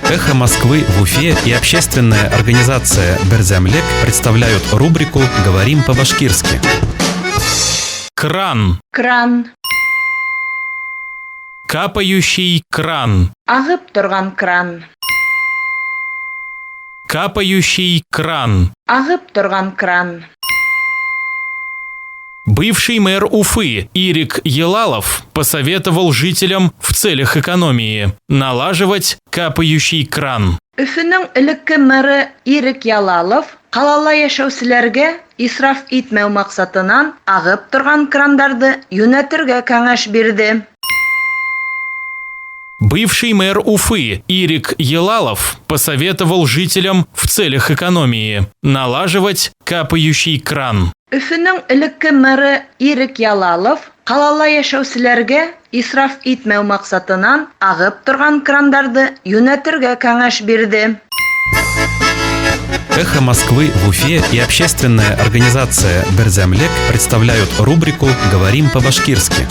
«Эхо Москвы» в Уфе и общественная организация «Берзямлек» представляют рубрику «Говорим по-башкирски». Кран. Кран. Капающий кран. Ағып тұрған кран. Капающий кран. Ағып тұрған кран. Бывший мэр Уфы Ирик Елалов посоветовал жителям в целях экономии налаживать капающий кран. Өфінің элекке мэры Ирик Ялалов қалала яшәүселәргә исраф итмәү мақсатынан ағып тұрған крандарды юнәтергә кәңәш бирде. Бывший мэр Уфы Ирик Елалов посоветовал жителям в целях экономии налаживать капающий кран. Өфінің элекке мэры Ирик Ялалов қалала яшәүселәргә исраф итмәү мақсатынан ағып тұрған крандарды юнәтергә кәңәш бирде. «Эхо Москвы» в Уфе и общественная организация «Берзямлек» представляют рубрику «Говорим по-башкирски».